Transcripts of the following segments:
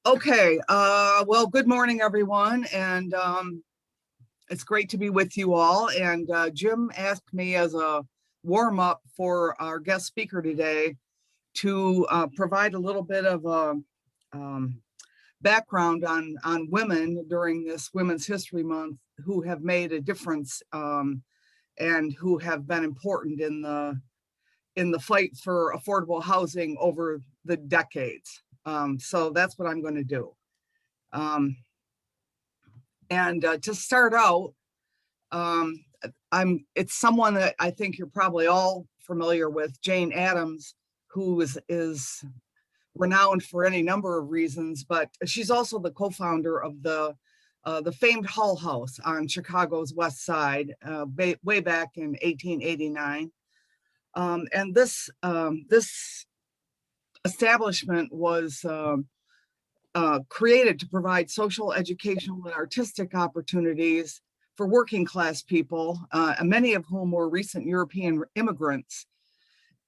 Okay, well, good morning, everyone, and it's great to be with you all. And Jim asked me as a warm up for our guest speaker today to provide a little bit of a um, background on women during this Women's History Month who have made a difference and who have been important in the fight for affordable housing over the decades. So that's what I'm going to do. Um, and to start out, um, it's someone that I think you're probably all familiar with, Jane Addams, who is renowned for any number of reasons, but she's also the co-founder of the famed Hull House on Chicago's West Side, way back in 1889. And this establishment was created to provide social, educational, and artistic opportunities for working class people, many of whom were recent European immigrants.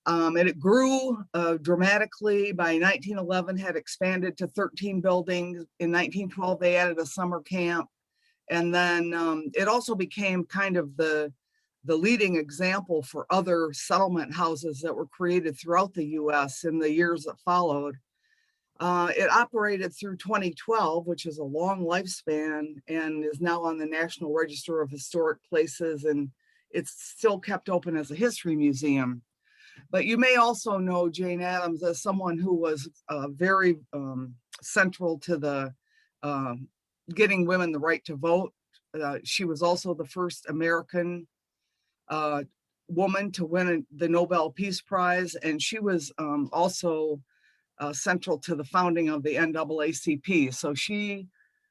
And it grew dramatically. By 1911, had expanded to 13 buildings. In 1912, they added a summer camp. And then it also became kind of the leading example for other settlement houses that were created throughout the US in the years that followed. It operated through 2012, which is a long lifespan, and is now on the National Register of Historic Places, and it's still kept open as a history museum. But you may also know Jane Addams as someone who was very central to the getting women the right to vote. She was also the first American woman to win the Nobel Peace Prize, and she was also central to the founding of the NAACP. So she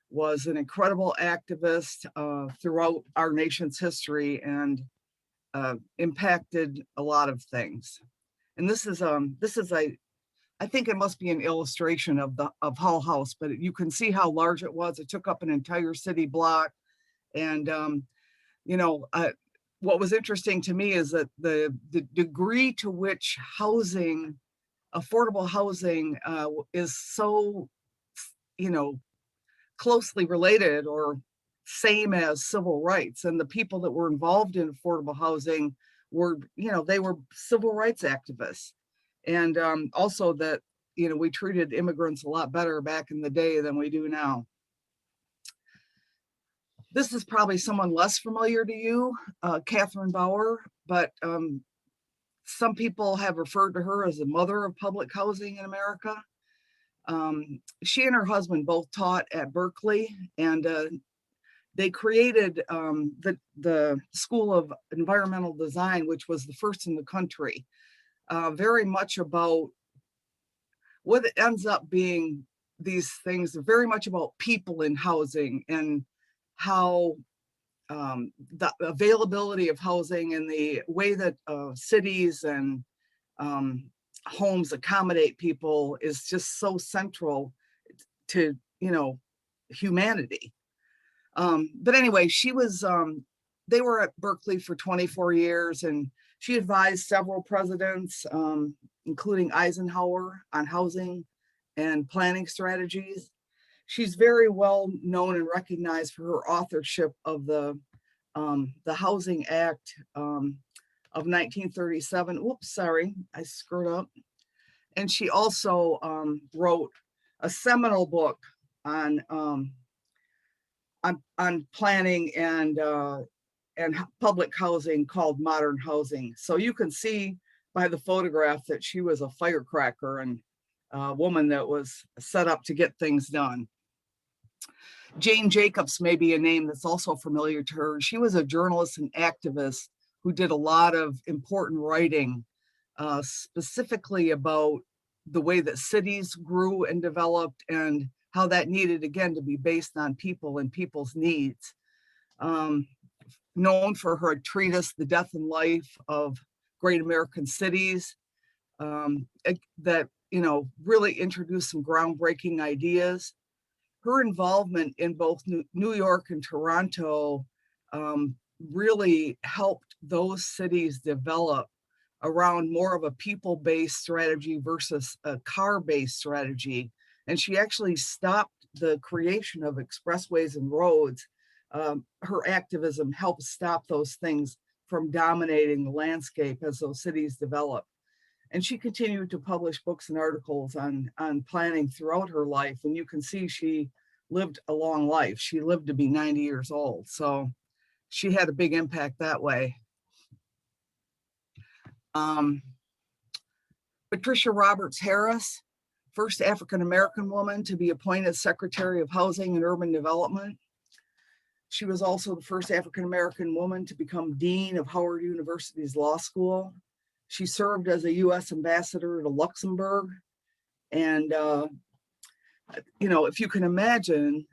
was an incredible activist throughout our nation's history and impacted a lot of things. And this is I think it must be an illustration of Hull House, but you can see how large it was. It took up an entire city block, and you know. What was interesting to me is that the degree to which housing, affordable housing, is so, you know, closely related or same as civil rights. And the people that were involved in affordable housing were, they were civil rights activists. And also that, we treated immigrants a lot better back in the day than we do now. This is probably someone less familiar to you, Catherine Bauer, but some people have referred to her as the mother of public housing in America. She and her husband both taught at Berkeley, and they created the School of Environmental Design, which was the first in the country, very much about what it ends up being. These things are very much about people in housing and how the availability of housing and the way that cities and homes accommodate people is just so central to, humanity. But anyway, they were at Berkeley for 24 years, and she advised several presidents, including Eisenhower, on housing and planning strategies. She's very well known and recognized for her authorship of the Housing Act of 1937. Oops, sorry, I screwed up. And she also wrote a seminal book on planning and public housing called Modern Housing. So you can see by the photograph that she was a firecracker and a woman that was set up to get things done. Jane Jacobs may be a name that's also familiar to her. She was a journalist and activist who did a lot of important writing, specifically about the way that cities grew and developed and how that needed, again, to be based on people and people's needs. Known for her treatise, The Death and Life of Great American Cities, that, really introduced some groundbreaking ideas. Her involvement in both New York and Toronto really helped those cities develop around more of a people-based strategy versus a car-based strategy. And she actually stopped the creation of expressways and roads. Her activism helped stop those things from dominating the landscape as those cities developed. And she continued to publish books and articles on planning throughout her life. And you can see she lived a long life. She lived to be 90 years old. So she had a big impact that way. Patricia Roberts Harris, first African-American woman to be appointed Secretary of Housing and Urban Development. She was also the first African-American woman to become Dean of Howard University's Law School. She served as a U.S. ambassador to Luxembourg. And, if you can imagine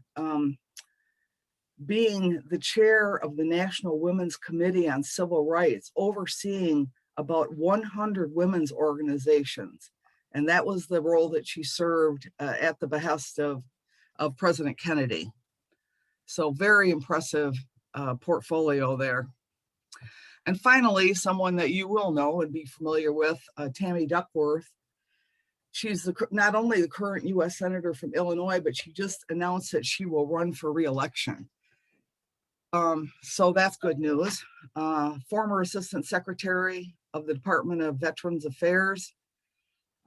being the chair of the National Women's Committee on Civil Rights, overseeing about 100 women's organizations. And that was the role that she served at the behest of President Kennedy. So very impressive portfolio there. And finally, someone that you will know and be familiar with, Tammy Duckworth. She's not only the current U.S. Senator from Illinois, but she just announced that she will run for re-election. So that's good news. Former Assistant Secretary of the Department of Veterans Affairs.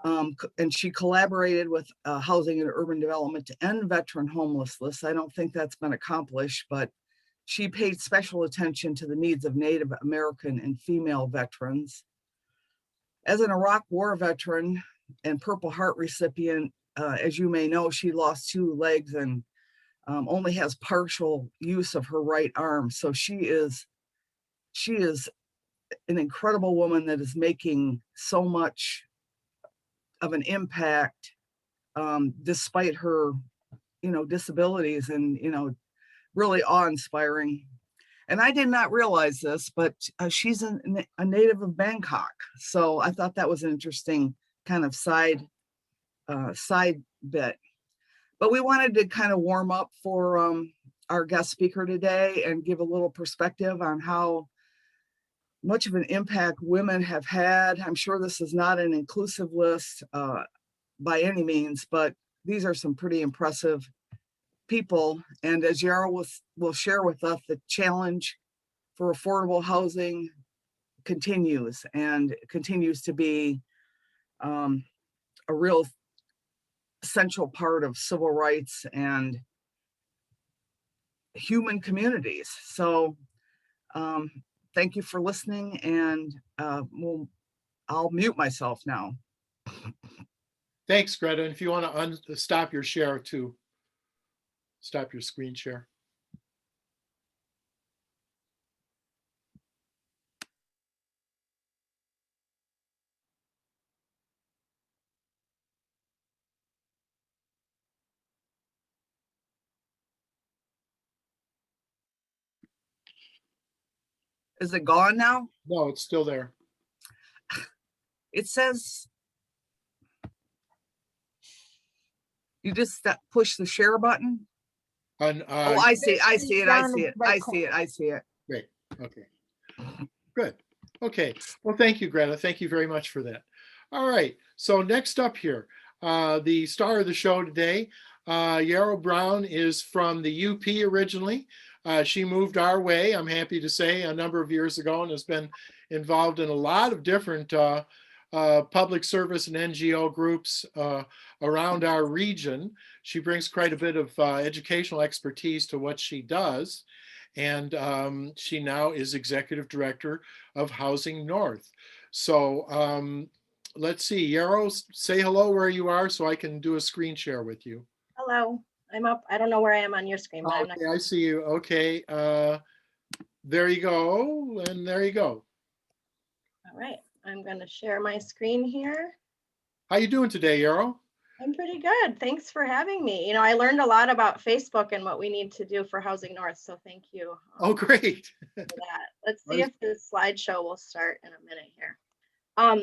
And she collaborated with Housing and Urban Development to end veteran homelessness. I don't think that's been accomplished, but she paid special attention to the needs of Native American and female veterans. As an Iraq War veteran and Purple Heart recipient, as you may know, she lost 2 legs and only has partial use of her right arm. So she is an incredible woman that is making so much of an impact despite her, disabilities, and, really awe-inspiring. And I did not realize this, but she's a native of Bangkok. So I thought that was an interesting kind of side bit. But we wanted to kind of warm up for our guest speaker today and give a little perspective on how much of an impact women have had. I'm sure this is not an inclusive list by any means, but these are some pretty impressive people. And as Yarrow will share with us, the challenge for affordable housing continues to be a real essential part of civil rights and human communities. So thank you for listening, and I'll mute myself now. Thanks, Greta. And if you want to stop your share too, stop your screen share. Is it gone now? No, it's still there. It says you just push the share button. Oh, I see it. Great. Okay. Good. Okay. Well, thank you, Greta. Thank you very much for that. All right. So next up here, the star of the show today, Yarrow Brown, is from the UP originally. She moved our way, I'm happy to say, a number of years ago, and has been involved in a lot of different public service and NGO groups around our region. She brings quite a bit of educational expertise to what she does. And she now is executive director of Housing North. So let's see, Yarrow, say hello where you are so I can do a screen share with you. Hello, I'm up. I don't know where I am on your screen, but okay, I see you. Okay, there you go, and there you go. All right, I'm going to share my screen here. How you doing today, Yarrow? I'm pretty good. Thanks for having me. I learned a lot about Facebook and what we need to do for Housing North, so thank you. Oh, great. For that. Let's see if the slideshow will start in a minute here.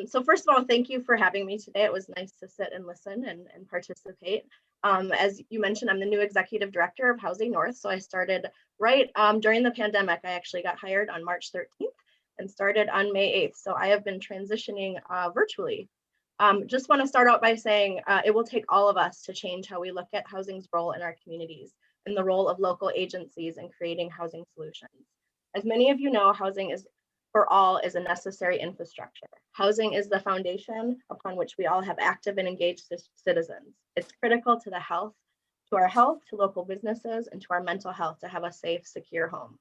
So first of all, thank you for having me today. It was nice to sit and listen and participate. As you mentioned, I'm the new executive director of Housing North. So I started right during the pandemic. I actually got hired on March 13th and started on May 8th. So I have been transitioning virtually Just want to start out by saying it will take all of us to change how we look at housing's role in our communities and the role of local agencies in creating housing solutions. As many of you know, housing is for all is a necessary infrastructure. Housing is the foundation upon which we all have active and engaged citizens. It's critical to our health, to local businesses, and to our mental health to have a safe, secure home.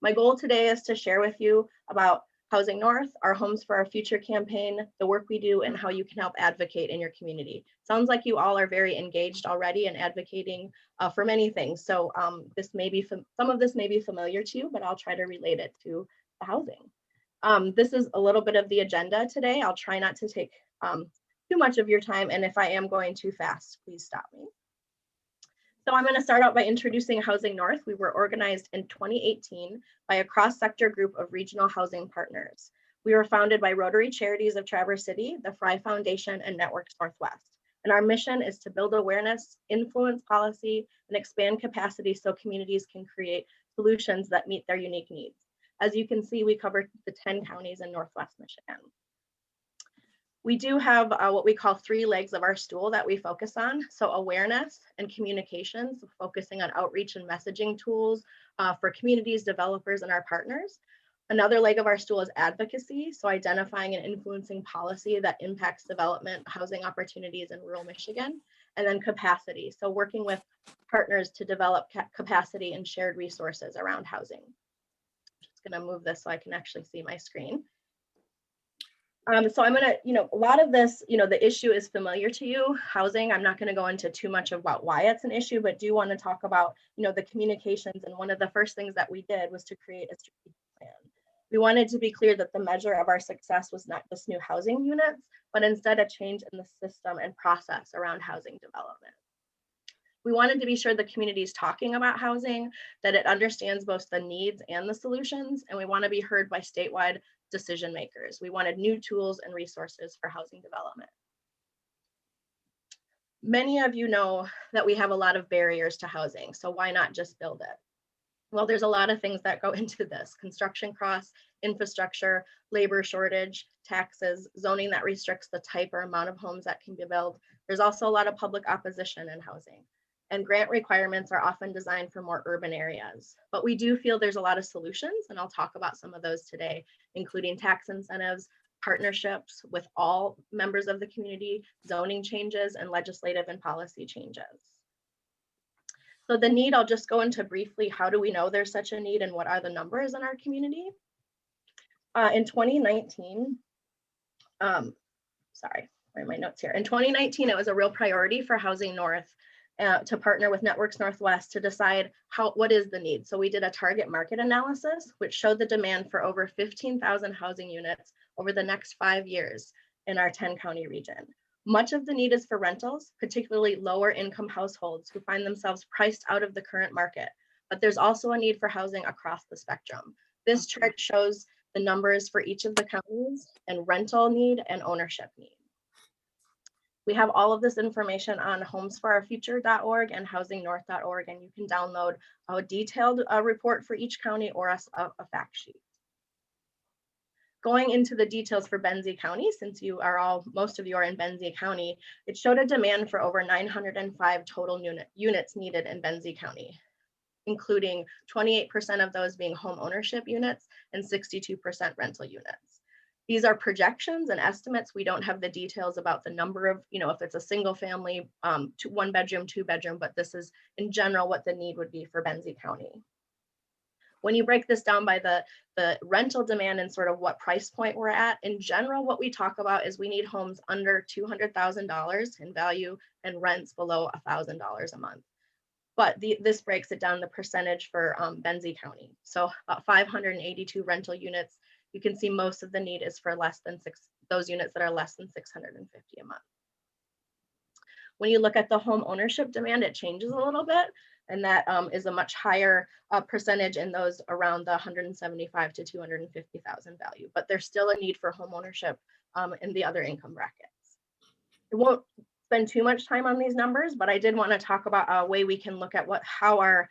My goal today is to share with you about Housing North, our Homes for Our Future campaign, the work we do, and how you can help advocate in your community. Sounds like you all are very engaged already and advocating for many things. So some of this may be familiar to you, but I'll try to relate it to the housing. This is a little bit of the agenda today. I'll try not to take too much of your time, and if I am going too fast, please stop me. So I'm going to start out by introducing Housing North. We were organized in 2018 by a cross-sector group of regional housing partners. We were founded by Rotary Charities of Traverse City, the Fry Foundation, and Networks Northwest. And our mission is to build awareness, influence policy, and expand capacity so communities can create solutions that meet their unique needs. As you can see, we cover the 10 counties in Northwest Michigan. We do have what we call 3 legs of our stool that we focus on. So awareness and communications, focusing on outreach and messaging tools for communities, developers, and our partners. Another leg of our stool is advocacy, so identifying and influencing policy that impacts development, housing opportunities in rural Michigan. And then capacity, so working with partners to develop capacity and shared resources around housing. I'm just gonna move this so I can actually see my screen. So I'm gonna, a lot of this, the issue is familiar to you, housing. I'm not gonna go into too much about why it's an issue, but do wanna talk about, the communications. And one of the first things that we did was to create a strategic plan. We wanted to be clear that the measure of our success was not just new housing units, but instead a change in the system and process around housing development. We wanted to be sure the community is talking about housing, that it understands both the needs and the solutions, and we want to be heard by statewide decision makers. We wanted new tools and resources for housing development. Many of you know that we have a lot of barriers to housing, so why not just build it? Well, there's a lot of things that go into this: construction costs, infrastructure, labor shortage, taxes, zoning that restricts the type or amount of homes that can be built. There's also a lot of public opposition in housing. And grant requirements are often designed for more urban areas. But we do feel there's a lot of solutions, and I'll talk about some of those today, including tax incentives, partnerships with all members of the community, zoning changes, and legislative and policy changes. So the need, I'll just go into briefly, how do we know there's such a need and what are the numbers in our community? In 2019, sorry, where are my notes here? In 2019, it was a real priority for Housing North to partner with Networks Northwest to decide what is the need. So we did a target market analysis, which showed the demand for over 15,000 housing units over the next 5 years in our 10 county region. Much of the need is for rentals, particularly lower income households who find themselves priced out of the current market, but there's also a need for housing across the spectrum. This chart shows the numbers for each of the counties and rental need and ownership need. We have all of this information on homesforourfuture.org and housingnorth.org, and you can download a detailed report for each county or a fact sheet. Going into the details for Benzie County, since most of you are in Benzie County, it showed a demand for over 905 total units needed in Benzie County, including 28% of those being home ownership units and 62% rental units. These are projections and estimates. We don't have the details about the number of, if it's a single family, 1 bedroom, 2 bedroom, but this is in general what the need would be for Benzie County. When you break this down by the rental demand and sort of what price point we're at, in general, what we talk about is we need homes under $200,000 in value and rents below $1,000 a month. But this breaks it down the percentage for Benzie County. So about 582 rental units. You can see most of the need is for those units that are less than 650 a month. When you look at the home ownership demand, it changes a little bit, and that is a much higher percentage in those around the 175 to 250,000 value. But there's still a need for home ownership in the other income brackets. I won't spend too much time on these numbers, but I did want to talk about a way we can look at how our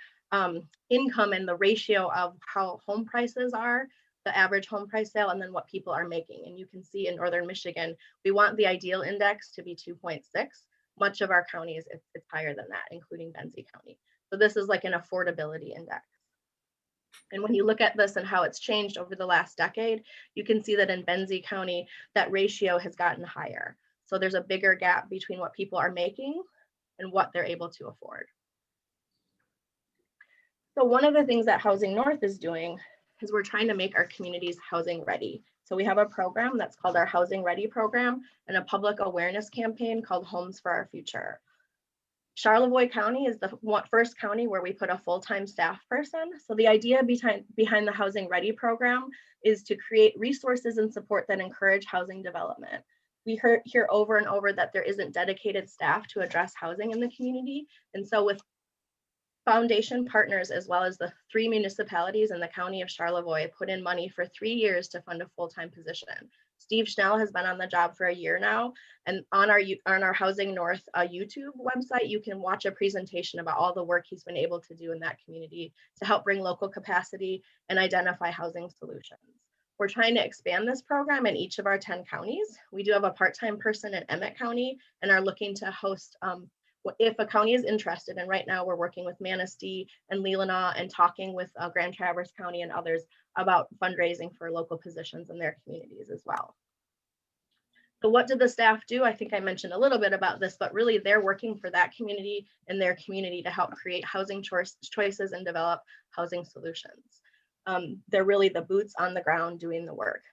income and the ratio of how home prices are the average home price sale, and then what people are making. And you can see in Northern Michigan, we want the ideal index to be 2.6. Much of our counties, it's higher than that, including Benzie County. So this is like an affordability index. And when you look at this and how it's changed over the last decade, you can see that in Benzie County, that ratio has gotten higher. So there's a bigger gap between what people are making and what they're able to afford. So one of the things that Housing North is doing is we're trying to make our communities housing ready. So we have a program that's called our Housing Ready program and a public awareness campaign called Homes for Our Future. Charlevoix County is the first county where we put a full-time staff person. So the idea behind the Housing Ready program is to create resources and support that encourage housing development. We hear over and over that there isn't dedicated staff to address housing in the community. And so with foundation partners, as well as the 3 municipalities in the county of Charlevoix, put in money for 3 years to fund a full-time position. Steve Schnell has been on the job for a year now, and on our Housing North YouTube website, you can watch a presentation about all the work he's been able to do in that community to help bring local capacity and identify housing solutions. We're trying to expand this program in each of our 10 counties. We do have a part-time person in Emmett County and are looking to host if a county is interested, and right now we're working with Manistee and Leelanau and talking with Grand Traverse County and others about fundraising for local positions in their communities as well. So what did the staff do? I think I mentioned a little bit about this, but really they're working for that community and their community to help create housing choices and develop housing solutions. They're really the boots on the ground doing the work.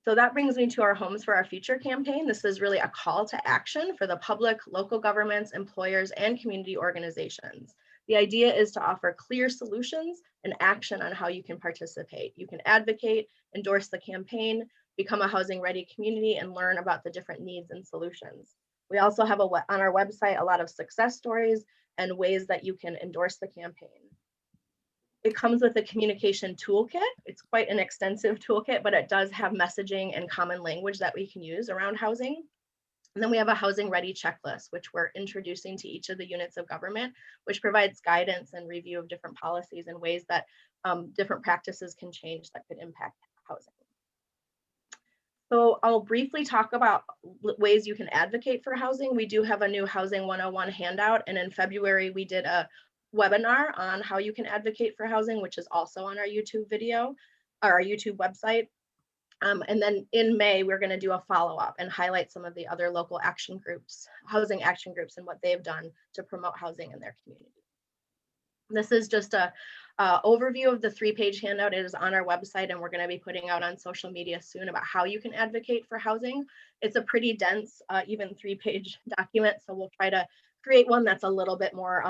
So that brings me to our Homes for Our Future campaign. This is really a call to action for the public, local governments, employers, and community organizations. The idea is to offer clear solutions and action on how you can participate. You can advocate, endorse the campaign, become a housing ready community, and learn about the different needs and solutions. We also have on our website a lot of success stories and ways that you can endorse the campaign. It comes with a communication toolkit. It's quite an extensive toolkit, but it does have messaging and common language that we can use around housing. And then we have a housing ready checklist, which we're introducing to each of the units of government, which provides guidance and review of different policies and ways that different practices can change that could impact housing. So I'll briefly talk about ways you can advocate for housing. We do have a new Housing 101 handout, and in February we did a webinar on how you can advocate for housing, which is also on our YouTube video, or our YouTube website. And then in May, we're going to do a follow-up and highlight some of the other local action groups, housing action groups, and what they've done to promote housing in their community. This is just a overview of the 3-page handout. It is on our website, and we're going to be putting out on social media soon about how you can advocate for housing. It's a pretty dense, even 3-page document, so we'll try to create one that's a little bit more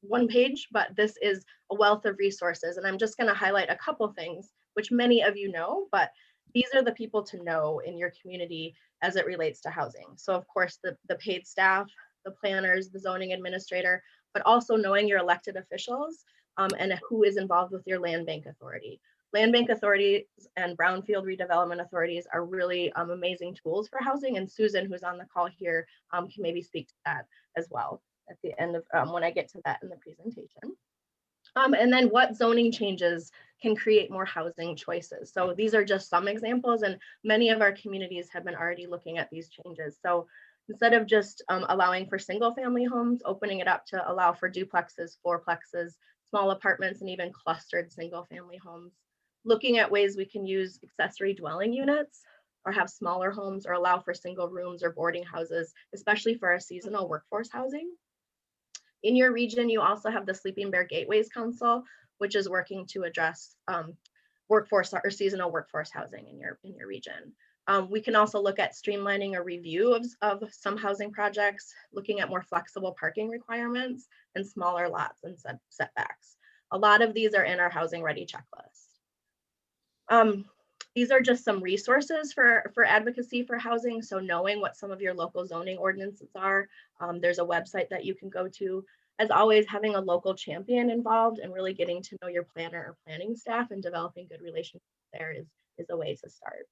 one page, but this is a wealth of resources. And I'm just going to highlight a couple things, which many of you know, but these are the people to know in your community as it relates to housing. So of course, the paid staff, the planners, the zoning administrator, but also knowing your elected officials and who is involved with your land bank authority. Land bank authorities and brownfield redevelopment authorities are really amazing tools for housing. And Susan, who's on the call here, can maybe speak to that as well at the end of when I get to that in the presentation. And then what zoning changes can create more housing choices. So these are just some examples, and many of our communities have been already looking at these changes. So instead of just allowing for single family homes, opening it up to allow for duplexes, fourplexes, small apartments, and even clustered single family homes. Looking at ways we can use accessory dwelling units or have smaller homes or allow for single rooms or boarding houses, especially for our seasonal workforce housing. In your region, you also have the Sleeping Bear Gateways Council, which is working to address workforce or seasonal workforce housing in your region. We can also look at streamlining a review of some housing projects, looking at more flexible parking requirements and smaller lots and setbacks. A lot of these are in our Housing Ready checklist. These are just some resources for advocacy for housing. So knowing what some of your local zoning ordinances are, there's a website that you can go to. As always, having a local champion involved and really getting to know your planner or planning staff and developing good relationships there is a way to start.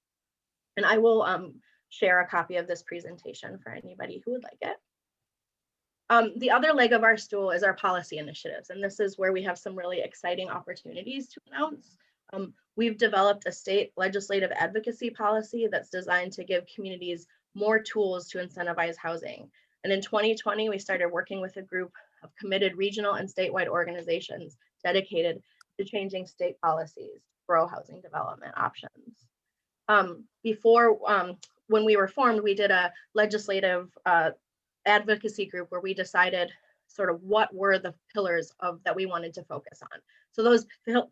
And I will share a copy of this presentation for anybody who would like it. The other leg of our stool is our policy initiatives, and this is where we have some really exciting opportunities to announce. We've developed a state legislative advocacy policy that's designed to give communities more tools to incentivize housing. And in 2020, we started working with a group of committed regional and statewide organizations dedicated to changing state policies to grow housing development options. When we were formed, we did a legislative advocacy group where we decided sort of what were the pillars that we wanted to focus on. So those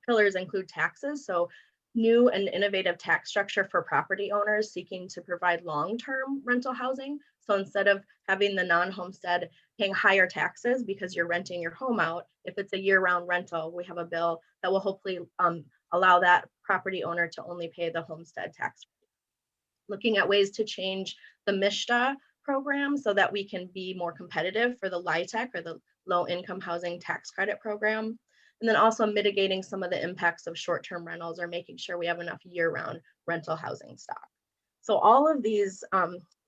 pillars include taxes. So new and innovative tax structure for property owners seeking to provide long-term rental housing. So instead of having the non-homestead paying higher taxes because you're renting your home out, if it's a year-round rental, we have a bill that will hopefully allow that property owner to only pay the homestead tax. Looking at ways to change the MISHDA program so that we can be more competitive for the LIHTC or the low income housing tax credit program. And then also mitigating some of the impacts of short-term rentals or making sure we have enough year-round rental housing stock. So all of these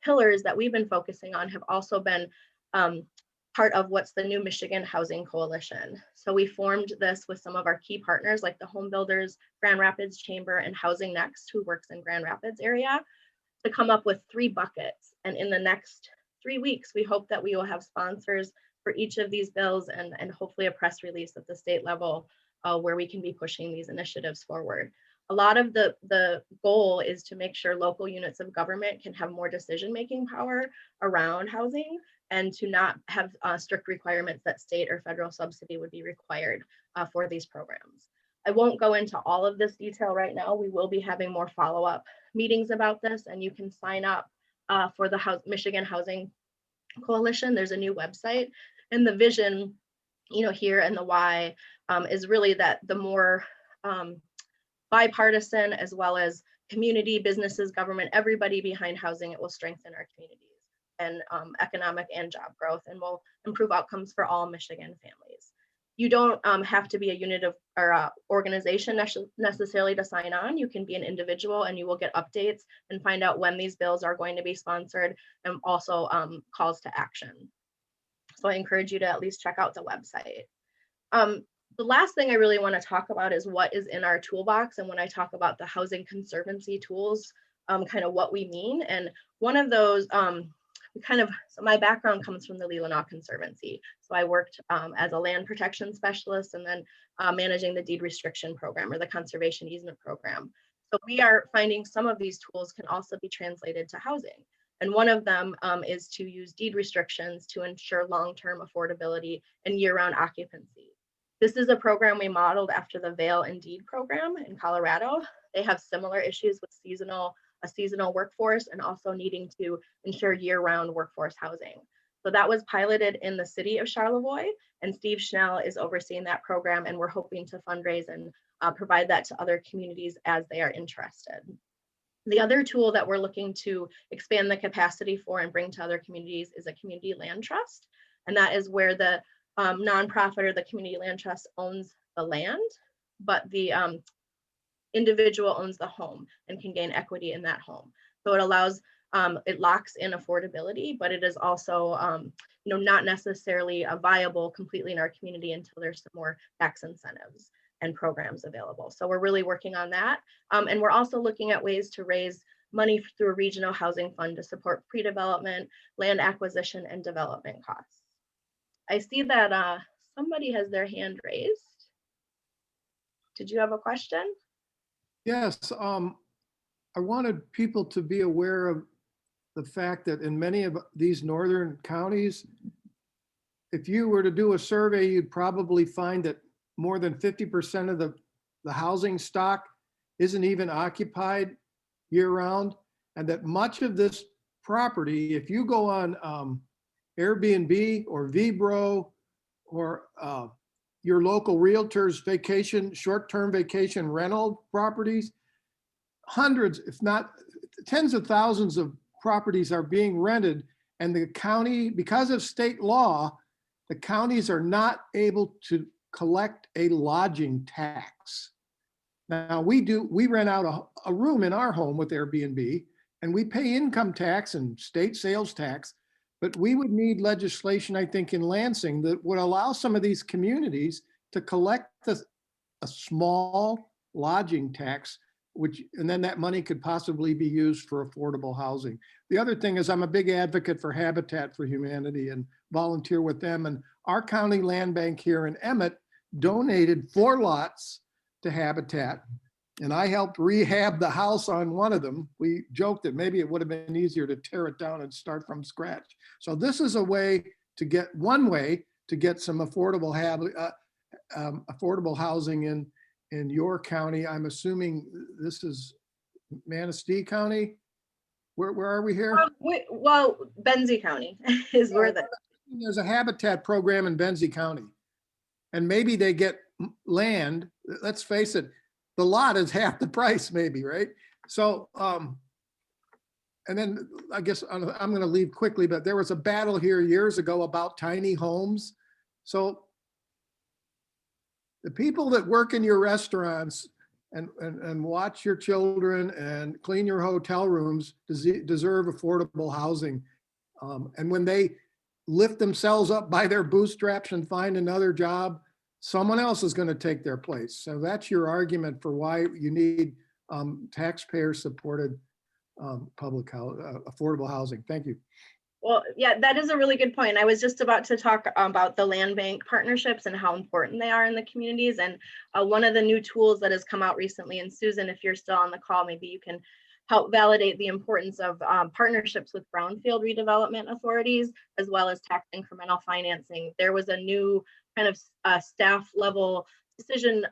pillars that we've been focusing on have also been part of what's the new Michigan Housing Coalition. So we formed this with some of our key partners like the Home Builders, Grand Rapids Chamber, and Housing Next, who works in Grand Rapids area, to come up with 3 buckets. And in the next 3 weeks, we hope that we will have sponsors for each of these bills and hopefully a press release at the state level where we can be pushing these initiatives forward. A lot of the goal is to make sure local units of government can have more decision-making power around housing and to not have strict requirements that state or federal subsidy would be required for these programs. I won't go into all of this detail right now. We will be having more follow-up meetings about this, and you can sign up for the Michigan Housing Coalition. There's a new website, and the vision, here and the why is really that the more bipartisan as well as community, businesses, government, everybody behind housing, it will strengthen our communities and economic and job growth, and will improve outcomes for all Michigan families. You don't have to be a unit of or a organization necessarily to sign on. You can be an individual and you will get updates and find out when these bills are going to be sponsored and also calls to action. So I encourage you to at least check out the website. The last thing I really want to talk about is what is in our toolbox. And when I talk about the housing conservancy tools, kind of what we mean. And one of those, so my background comes from the Leelanau Conservancy. So I worked as a land protection specialist and then managing the deed restriction program or the conservation easement program. So we are finding some of these tools can also be translated to housing. And one of them is to use deed restrictions to ensure long-term affordability and year-round occupancy. This is a program we modeled after the Vail and Deed program in Colorado. They have similar issues with a seasonal workforce and also needing to ensure year-round workforce housing. So that was piloted in the city of Charlevoix, and Steve Schnell is overseeing that program, and we're hoping to fundraise and provide that to other communities as they are interested. The other tool that we're looking to expand the capacity for and bring to other communities is a community land trust. And that is where the nonprofit or the community land trust owns the land, but the individual owns the home and can gain equity in that home. So it allows, it locks in affordability, but it is also, not necessarily viable completely in our community until there's some more tax incentives and programs available. So we're really working on that. And we're also looking at ways to raise money through a regional housing fund to support pre-development, land acquisition, and development costs. I see that somebody has their hand raised. Did you have a question? Yes, I wanted people to be aware of the fact that in many of these northern counties, if you were to do a survey, you'd probably find that more than 50% of the housing stock isn't even occupied year-round, and that much of this property, if you go on Airbnb or Vibro or your local realtor's short-term vacation rental properties, hundreds, if not tens of thousands of properties are being rented, and the county, because of state law, the counties are not able to collect a lodging tax. Now we rent out a room in our home with Airbnb, and we pay income tax and state sales tax, But we would need legislation, I think, in Lansing that would allow some of these communities to collect a small lodging tax, and then that money could possibly be used for affordable housing. The other thing is I'm a big advocate for Habitat for Humanity and volunteer with them. And our county land bank here in Emmett donated 4 lots to Habitat. And I helped rehab the house on one of them. We joked that maybe it would have been easier to tear it down and start from scratch. So this is one way to get some affordable housing in your county. I'm assuming this is Manistee County. Where are we here? Well, Benzie County is where There's a Habitat program in Benzie County. And maybe they get land. Let's face it, the lot is half the price maybe, right? So, and then I guess I'm going to leave quickly, but there was a battle here years ago about tiny homes. So the people that work in your restaurants and watch your children and clean your hotel rooms deserve affordable housing. And when they lift themselves up by their bootstraps and find another job, someone else is going to take their place. So that's your argument for why you need taxpayer-supported affordable housing. Thank you. Well, yeah, that is a really good point. I was just about to talk about the land bank partnerships and how important they are in the communities. And one of the new tools that has come out recently, and Susan, if you're still on the call, maybe you can help validate the importance of partnerships with brownfield redevelopment authorities, as well as tax incremental financing. There was a new kind of staff level decision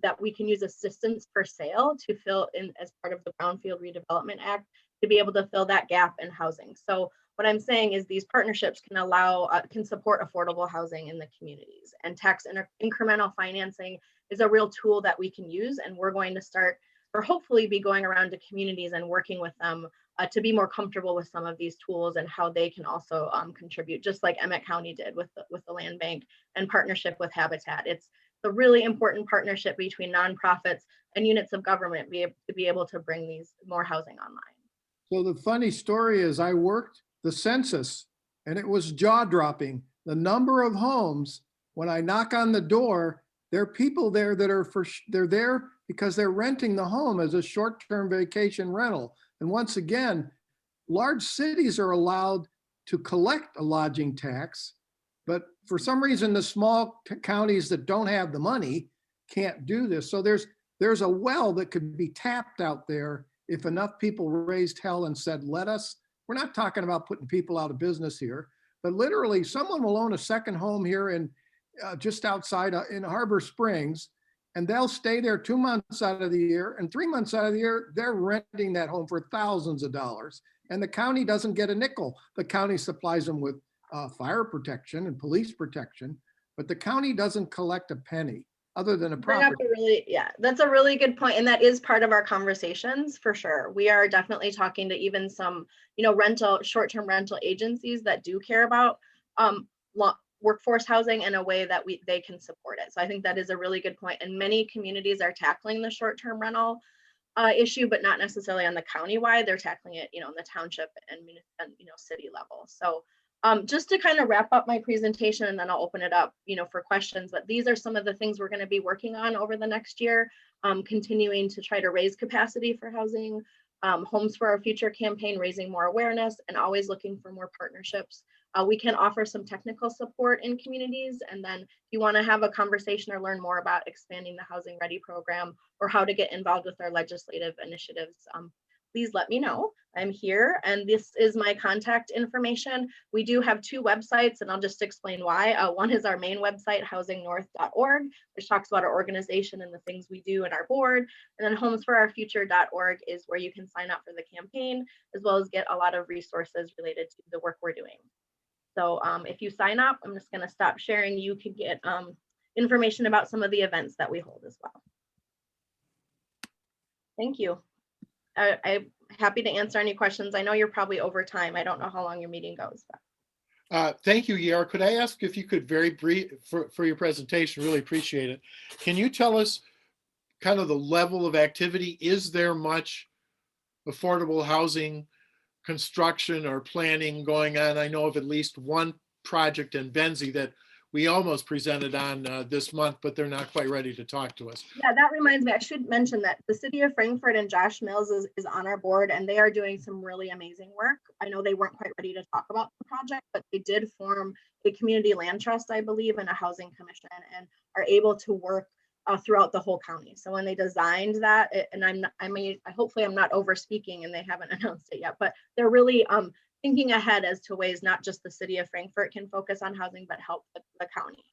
that we can use assistance for sale to fill in as part of the Brownfield Redevelopment Act to be able to fill that gap in housing. So what I'm saying is these partnerships can support affordable housing in the communities, and tax incremental financing is a real tool that we can use. And we're going to start, or hopefully be going around to communities and working with them to be more comfortable with some of these tools and how they can also contribute, just like Emmett County did with the land bank and partnership with Habitat. It's a really important partnership between nonprofits and units of government to be able to bring these more housing online. So the funny story is I worked the census and it was jaw-dropping. The number of homes, when I knock on the door, there are people there that they're there because they're renting the home as a short-term vacation rental. And once again, large cities are allowed to collect a lodging tax, but for some reason, the small counties that don't have the money can't do this. So there's a well that could be tapped out there if enough people raised hell and said, we're not talking about putting people out of business here, but literally someone will own a second home here in just outside in Harbor Springs, and they'll stay there 2 months out of the year, and 3 months out of the year, they're renting that home for thousands of dollars. And the county doesn't get a nickel. The county supplies them with fire protection and police protection, but the county doesn't collect a penny other than a property. That's a really good point. And that is part of our conversations for sure. We are definitely talking to even some, short-term rental agencies that do care about workforce housing in a way that they can support it. So I think that is a really good point. And many communities are tackling the short-term rental issue, but not necessarily on the county-wide. They're tackling it, in the township and city level. So just to kind of wrap up my presentation, and then I'll open it up, for questions. But these are some of the things we're going to be working on over the next year, continuing to try to raise capacity for housing, Homes for Our Future campaign, raising more awareness, and always looking for more partnerships. We can offer some technical support in communities. And then if you want to have a conversation or learn more about expanding the Housing Ready program or how to get involved with our legislative initiatives, please let me know. I'm here, and this is my contact information. We do have 2 websites, and I'll just explain why. One is our main website, housingnorth.org, which talks about our organization and the things we do in our board. And then homesforourfuture.org is where you can sign up for the campaign, as well as get a lot of resources related to the work we're doing. So if you sign up, I'm just going to stop sharing. You can get information about some of the events that we hold as well. Thank you. I'm happy to answer any questions. I know you're probably over time. I don't know how long your meeting goes. Thank you, Yarrow. Could I ask if you could very brief for your presentation? Really appreciate it. Can you tell us kind of the level of activity? Is there much affordable housing construction or planning going on. I know of at least one project in Benzie that we almost presented on this month, but they're not quite ready to talk to us. Yeah, that reminds me, I should mention that the city of Frankfurt and Josh Mills is on our board, and they are doing some really amazing work. I know they weren't quite ready to talk about the project, but they did form a community land trust, I believe, and a housing commission, and are able to work throughout the whole county. So when they designed that, and hopefully I'm not over speaking and they haven't announced it yet, but they're really thinking ahead as to ways not just the city of Frankfurt can focus on housing, but help the county.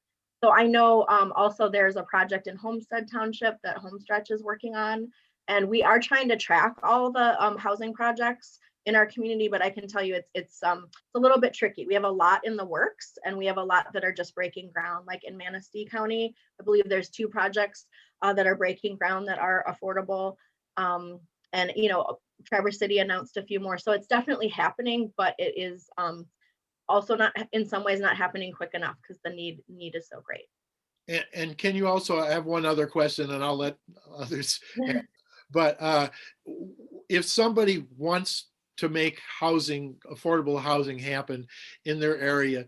So I know also there's a project in Homestead Township that Homestretch is working on, and we are trying to track all the housing projects in our community, but I can tell you it's a little bit tricky. We have a lot in the works, and we have a lot that are just breaking ground. Like in Manistee County, I believe there's 2 projects that are breaking ground that are affordable. And Traverse City announced a few more, so it's definitely happening, but it is also not, in some ways, not happening quick enough because the need is so great. And can you also, I have one other question and I'll let others, but if somebody wants to make housing, affordable housing happen in their area,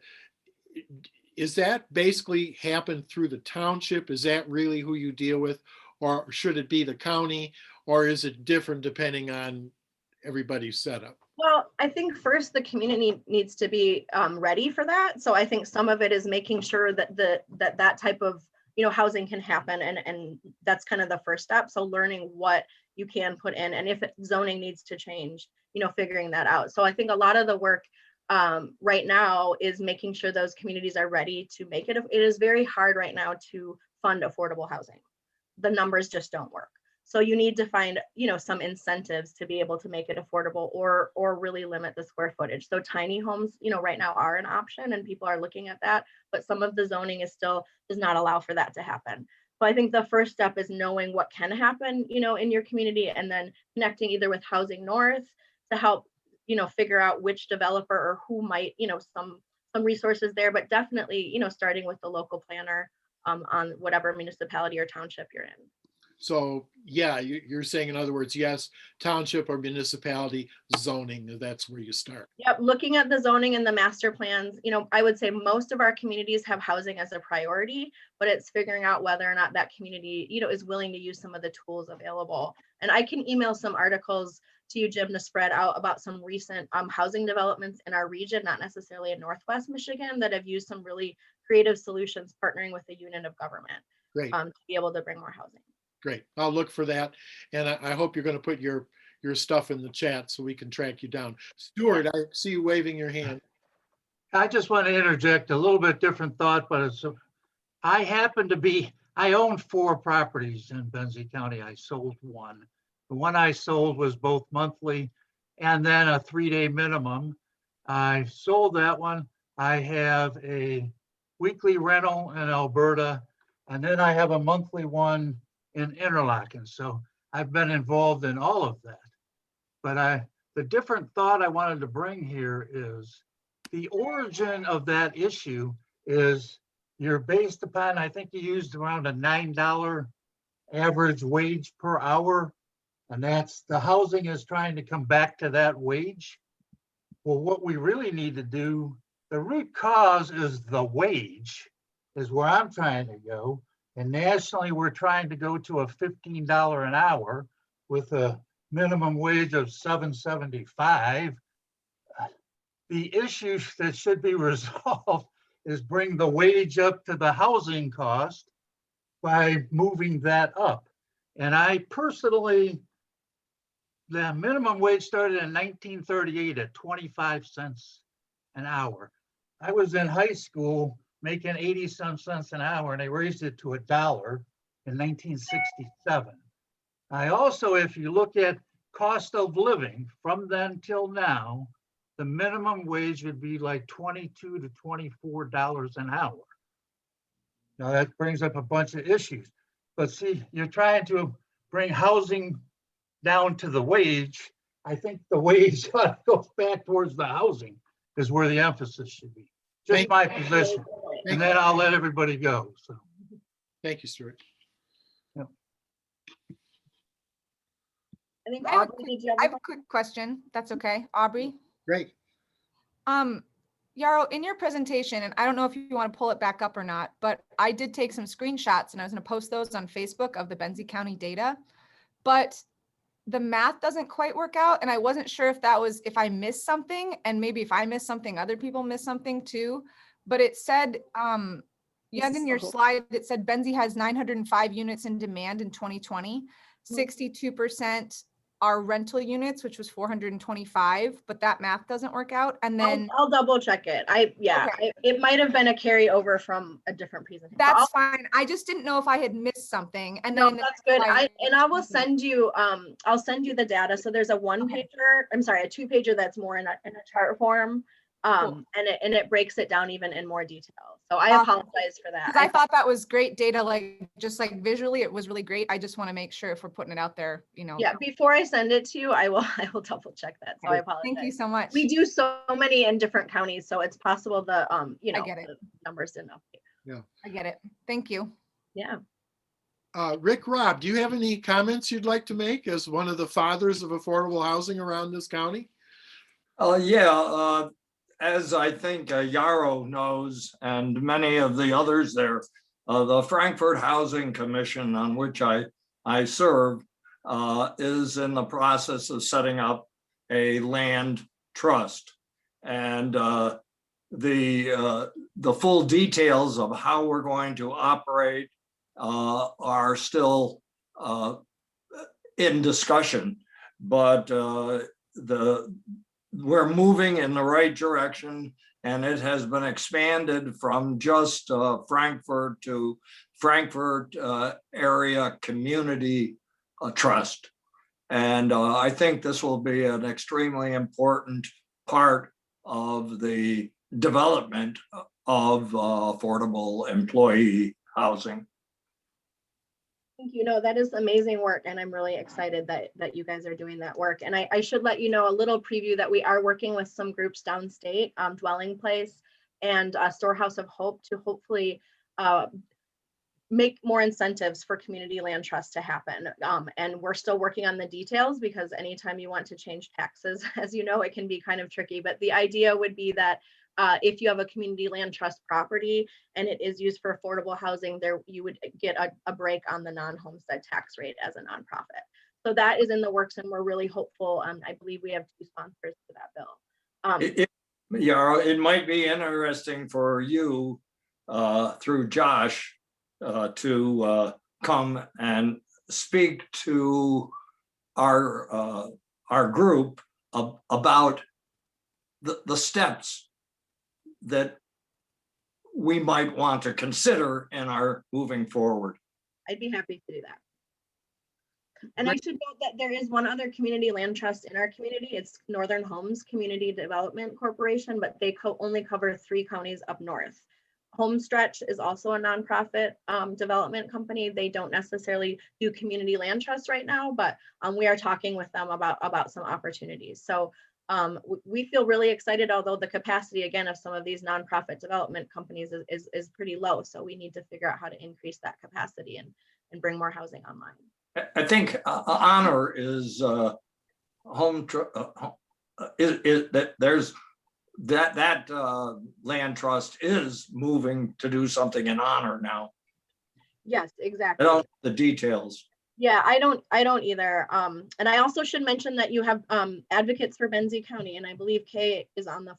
is that basically happen through the township? Is that really who you deal with? Or should it be the county? Or is it different depending on everybody's setup? Well, I think first the community needs to be ready for that. So I think some of it is making sure that that type of housing can happen, and that's kind of the first step. So learning what you can put in, and if zoning needs to change, figuring that out. So I think a lot of the work right now is making sure those communities are ready to make it. It is very hard right now to fund affordable housing. The numbers just don't work. So you need to find, some incentives to be able to make it affordable, or really limit the square footage. So tiny homes, right now are an option, and people are looking at that, but some of the zoning is still does not allow for that to happen. So I think the first step is knowing what can happen, in your community, and then connecting either with Housing North to help, figure out which developer or who might, some resources there, but definitely, starting with the local planner on whatever municipality or township you're in. So yeah, you're saying, in other words, yes, township or municipality zoning, that's where you start. Yep, looking at the zoning and the master plans, I would say most of our communities have housing as a priority, but it's figuring out whether or not that community, is willing to use some of the tools available. And I can email some articles to you, Jim, to spread out about some recent housing developments in our region, not necessarily in Northwest Michigan, that have used some really creative solutions partnering with the unit of government. Great. To be able to bring more housing. Great. I'll look for that. And I hope you're going to put your stuff in the chat so we can track you down. Stuart, I see you waving your hand. I just want to interject a little bit different thought, but I owned 4 properties in Benzie County. I sold one. The one I sold was both monthly and then a 3-day minimum. I sold that one. I have a weekly rental in Alberta, and then I have a monthly one in Interlaken. So I've been involved in all of that. But the different thought I wanted to bring here is the origin of that issue is you're based upon, I think you used around a $9 average wage per hour. And that's the housing is trying to come back to that wage. Well, what we really need to do, the root cause is the wage, is where I'm trying to go. And nationally, we're trying to go to a $15 an hour with a minimum wage of $7.75. The issue that should be resolved is bring the wage up to the housing cost by moving that up. And I personally, the minimum wage started in 1938 at 25 cents an hour. I was in high school making 80-some cents an hour, and they raised it to $1 in 1967. I also, if you look at cost of living from then till now, the minimum wage would be like $22 to $24 an hour. Now that brings up a bunch of issues, but see, you're trying to bring housing down to the wage. I think the wage ought to go back towards the housing is where the emphasis should be. Just my position. And then I'll let everybody go. So Thank you, Stuart. And I think I have a Aubrey, did you I have have a a quick question. That's okay. Aubrey? Great. Yarrow, in your presentation, and I don't know if you want to pull it back up or not, but I did take some screenshots and I was going to post those on Facebook of the Benzie County data, but the math doesn't quite work out. And I wasn't sure if that was, if I missed something, and maybe if I missed something, other people missed something too. But it said, you had in your slide, it said Benzie has 905 units in demand in 2020, 62% are rental units, which was 425, but that math doesn't work out. And then I'll double check it. It might have been a carryover from a different presentation. So that's fine. I just didn't know if I had missed something. And No, then that's good. I will send you, I'll send you the data. So there's a one pager, I'm sorry, a two pager that's more in a chart form. Cool. And it breaks it down even in more detail. So I Awesome. apologize for that. because I thought that was great data, like just like visually, it was really great. I just want to make sure if we're putting it out there, you know. Yeah, before I send it to you, I will double check that. So I apologize. Thank you so much. We do so many in different counties, so it's possible the get it. the numbers didn't update. I get it. Thank you. Yeah. Rick, Rob, do you have any comments you'd like to make as one of the fathers of affordable housing around this county? As I think Yarrow knows, and many of the others there, the Frankfurt Housing Commission, on which I serve, is in the process of setting up a land trust. And the full details of how we're going to operate are still in discussion, but we're moving in the right direction, and it has been expanded from just Frankfurt to Frankfurt Area Community Trust. And I think this will be an extremely important part of the development of affordable employee housing. Thank you. No, that is amazing work, and I'm really excited that you guys are doing that work. And I should let you know a little preview that we are working with some groups downstate, Dwelling Place and Storehouse of Hope, to hopefully make more incentives for community land trust to happen. And we're still working on the details, because anytime you want to change taxes, as you know, it can be kind of tricky. But the idea would be that if you have a community land trust property and it is used for affordable housing, there you would get a break on the non-homestead tax rate as a nonprofit. So that is in the works, and we're really hopeful. I believe we have 2 sponsors for that bill. It might be interesting for you through Josh to come and speak to our group about the steps that we might want to consider in our moving forward. I'd be happy to do that. And I should note that there is one other community land trust in our community. It's Northern Homes Community Development Corporation, but they only cover 3 counties up north. Homestretch is also a nonprofit development company. They don't necessarily do community land trust right now, but we are talking with them about some opportunities. So we feel really excited, although the capacity, again, of some of these nonprofit development companies is pretty low. So we need to figure out how to increase that capacity and bring more housing online. I think honor is that there's that land trust is moving to do something in honor now. Yes, exactly. I don't know the details. Yeah, I don't either. And I also should mention that you have advocates for Benzie County, and I believe Kay is on the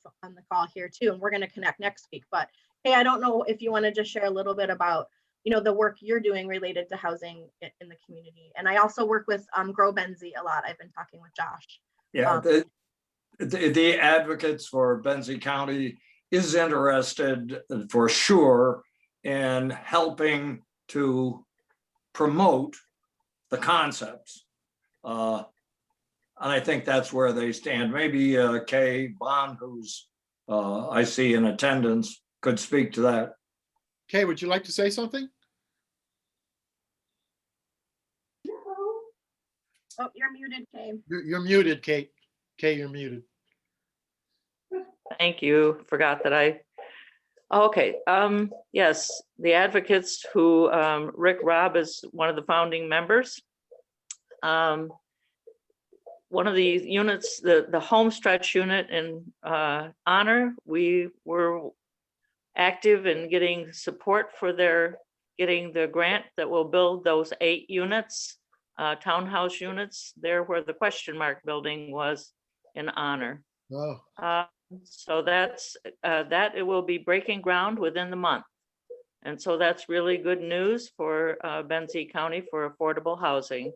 call here too, and we're going to connect next week. But Kay, I don't know if you want to just share a little bit about the work you're doing related to housing in the community. And I also work with Grow Benzie a lot. I've been talking with Josh. Yeah, the advocates for Benzie County is interested for sure in helping to promote the concepts. And I think that's where they stand. Maybe Kay Bond, who's I see in attendance, could speak to that. Kay, would you like to say something? Oh, you're muted, Kay. You're muted, Kate. Kay, you're muted. Thank you. Forgot that okay. Yes, the advocates who Rick Robb is one of the founding members. one of the units, the home stretch unit in Honor, we were active in getting support for getting the grant that will build those 8 units, townhouse units there where the question mark building was in Honor. Oh, So that's that it will be breaking ground within the month. And so that's really good news for Benzie County for affordable housing.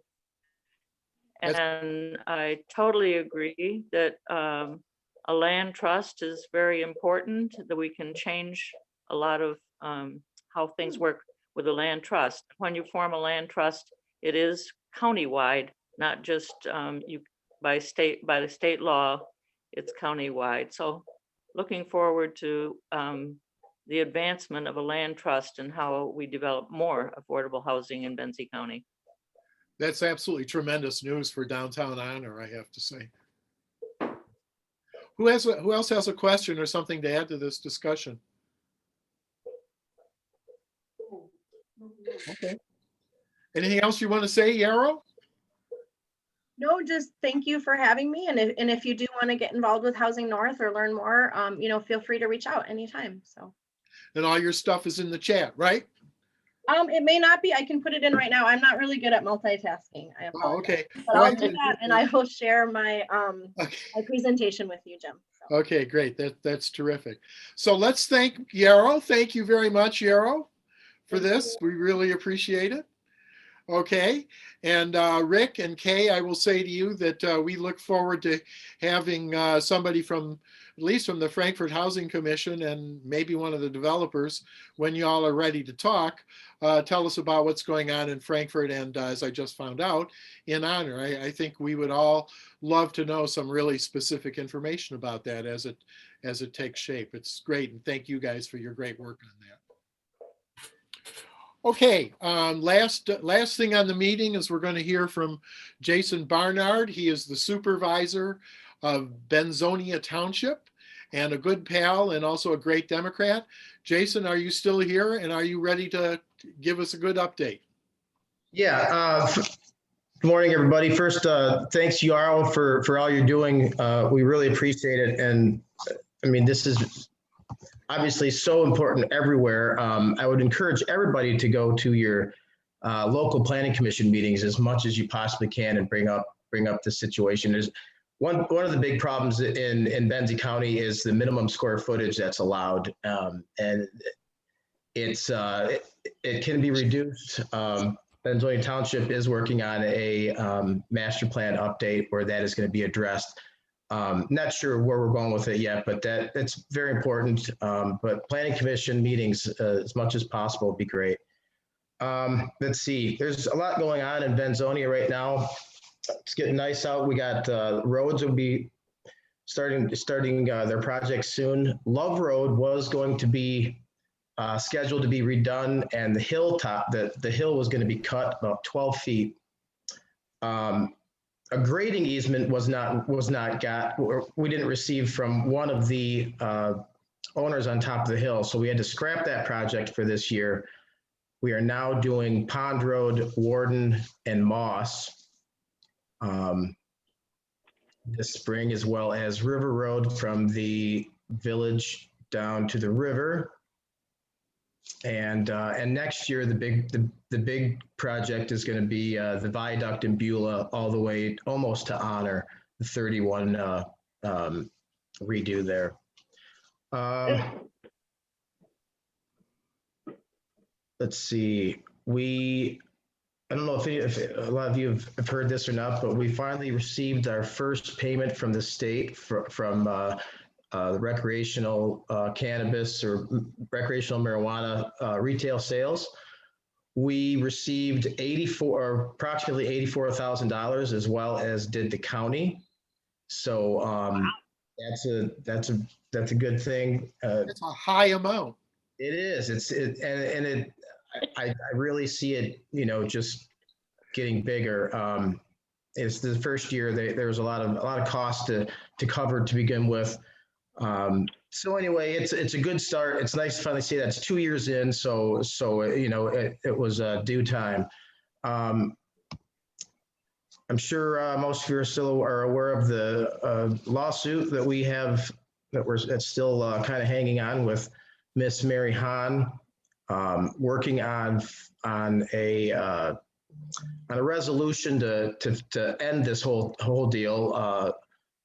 And I totally agree that a land trust is very important, that we can change a lot of how things work with a land trust. When you form a land trust, it is countywide, not just by the state law, it's countywide. So looking forward to the advancement of a land trust and how we develop more affordable housing in Benzie County. that's absolutely tremendous news for downtown Honor, I have to say. Who else has a question or something to add to this discussion? Okay. Anything else you want to say, Yarrow? No, just thank you for having me. And if you do want to get involved with Housing North or learn more, feel free to reach out anytime. So. And all your stuff is in the chat, right? It may not be. I can put it in right now. I'm not really good at multitasking. I apologize. Oh, okay. But I'll do that, and I will share my Okay. my presentation with you, Jim. So. Okay, great. That's terrific. So let's thank Yarrow. Thank you very much, Yarrow, for this. We really appreciate it. Okay, and Rick and Kay, I will say to you that we look forward to having somebody from, at least from the Frankfurt Housing Commission and maybe one of the developers, when you all are ready to talk, tell us about what's going on in Frankfurt and, as I just found out, in Honor. I think we would all love to know some really specific information about that as it takes shape. It's great, and thank you guys for your great work on that. Okay, last thing on the meeting is we're going to hear from Jason Barnard. He is the supervisor of Benzonia Township and a good pal and also a great Democrat. Jason, are you still here and are you ready to give us a good update? Yeah, good morning, everybody. First, thanks, Yarrow, for all you're doing. We really appreciate it. And I mean, this is obviously so important everywhere. I would encourage everybody to go to your local planning commission meetings as much as you possibly can and bring up the situation. There's one of the big problems in Benzie County is the minimum square footage that's allowed, and it can be reduced. Benzonia Township is working on a master plan update where that is going to be addressed. Not sure where we're going with it yet, but it's very important. But planning commission meetings as much as possible would be great. Let's see, there's a lot going on in Benzonia right now. It's getting nice out. We got roads will be starting their project soon. Love Road was going to be scheduled to be redone, and the hilltop, the hill was going to be cut about 12 feet. A grading easement was not got, or we didn't receive from one of the owners on top of the hill. So we had to scrap that project for this year. We are now doing Pond Road, Warden, and Moss this spring, as well as River Road from the village down to the river. And next year, the big project is going to be the viaduct in Beulah all the way almost to Honor, the 31 redo there. Let's see. I don't know if a lot of you have heard this or not, but we finally received our first payment from the state from the recreational cannabis or recreational marijuana retail sales. We received approximately $84,000, as well as did the county. So that's a good thing. It's a high amount. It is. I really see it, just getting bigger. It's the first year there was a lot of cost to cover to begin with. So anyway, it's a good start. It's nice to finally see that's 2 years in. So it was due time. I'm sure most of you are still are aware of the lawsuit that we have that's still kind of hanging on with Miss Mary Hahn, working on a resolution to end this whole deal.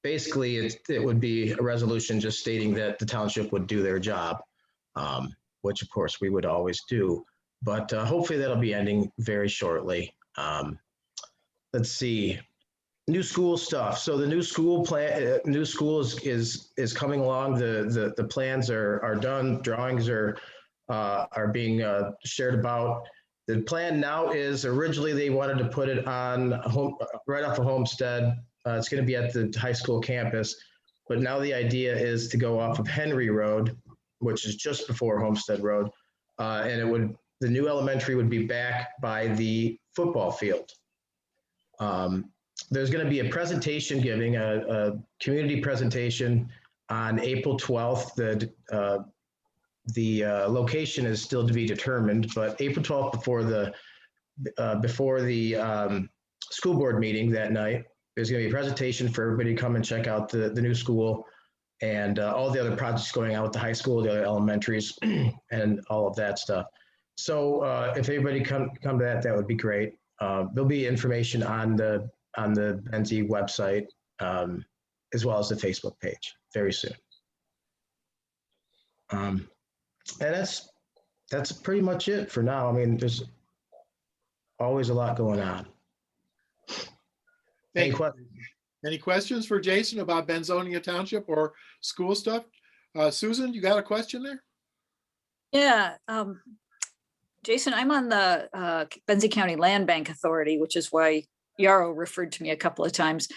Basically, it would be a resolution just stating that the township would do their job, which of course we would always do. But hopefully that'll be ending very shortly. Let's see, new school stuff. So the new school plan, new school is coming along. The plans are done. Drawings are being shared about. The plan now is originally they wanted to put it on right off of Homestead. It's going to be at the high school campus, but now the idea is to go off of Henry Road, which is just before Homestead Road, and the new elementary would be back by the football field. There's going to be a presentation a community presentation on April 12th. The location is still to be determined, but April 12th before the school board meeting that night, there's going to be a presentation for everybody to come and check out the new school and all the other projects going on with the high school, the other elementaries, and all of that stuff. So if everybody come to that would be great. There'll be information on the Benzie website, as well as the Facebook page very soon. And that's pretty much it for now. I mean, there's always a lot going on. Any questions? Any questions for Jason about Benzonia Township or school stuff? Susan, you got a question there? Yeah, Jason, I'm on the Benzie County Land Bank Authority, which is why Yarrow referred to me a couple of times.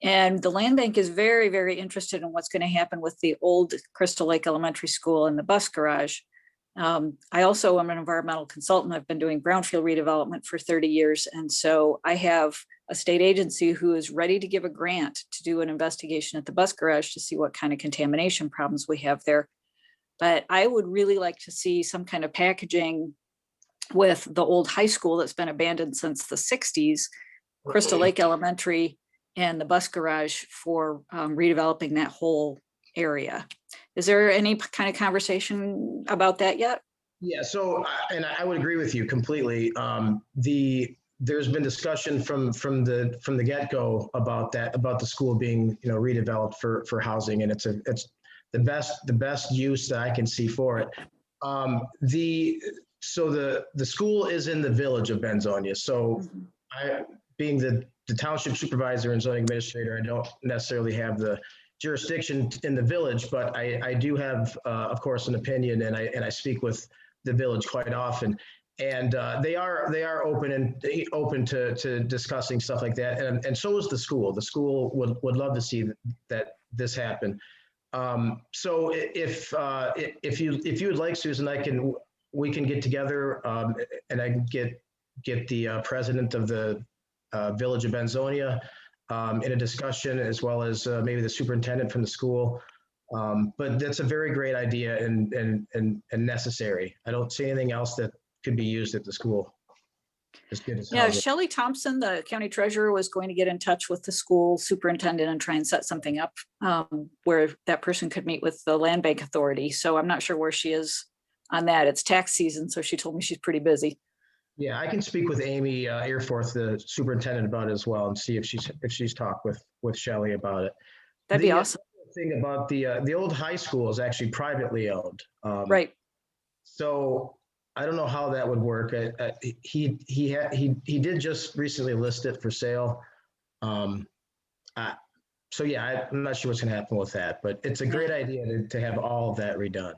And the land bank is very, very interested in what's going to happen with the old Crystal Lake Elementary School and the bus garage. I also am an environmental consultant. I've been doing brownfield redevelopment for 30 years. And so I have a state agency who is ready to give a grant to do an investigation at the bus garage to see what kind of contamination problems we have there. But I would really like to see some kind of packaging with the old high school that's been abandoned since the 60s, Crystal Lake Elementary, and the bus garage for redeveloping that whole area. Is there any kind of conversation about that yet? Yeah, so, and I would agree with you completely. There's been discussion from the get-go about the school being, redeveloped for housing, and it's the best use that I can see for it. So the school is in the village of Benzonia. So I, being the township supervisor and zoning administrator, I don't necessarily have the jurisdiction in the village, but I do have, of course, an opinion, and I speak with the village quite often, and they are open to discussing stuff like that, and so is the school. The school would love to see that this happen. So if you would like, Susan, we can get together, and I can get the president of the Village of Benzonia in a discussion, as well as maybe the superintendent from the school. But that's a very great idea and necessary. I don't see anything else that could be used at the school. Yeah, Shelley Thompson, the county treasurer, was going to get in touch with the school superintendent and try and set something up where that person could meet with the land bank authority. So I'm not sure where she is on that. It's tax season, so she told me she's pretty busy. Yeah, I can speak with Amy Airforth, the superintendent, about it as well, and see if she's talked with Shelley about it. That'd be awesome. Thing about the old high school is actually privately owned. Right. So I don't know how that would work. He did just recently list it for sale. So yeah, I'm not sure what's going to happen with that, but it's a great idea to have all of that redone.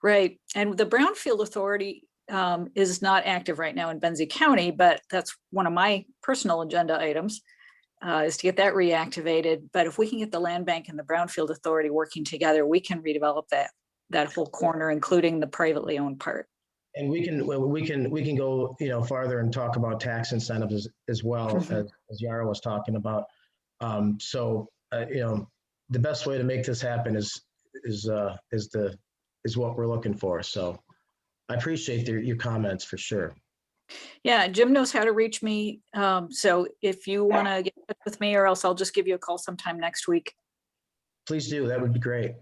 Right, and the Brownfield Authority is not active right now in Benzie County, but that's one of my personal agenda items, is to get that reactivated. But if we can get the land bank and the Brownfield Authority working together, we can redevelop that whole corner, including the privately owned part. And we can go farther and talk about tax incentives as well, as Yarrow was talking about. So the best way to make this happen is what we're looking for. So I appreciate your comments for sure. Yeah, Jim knows how to reach me. So if you want to get in touch with me, or else I'll just give you a call sometime next week. Please do. That would be great.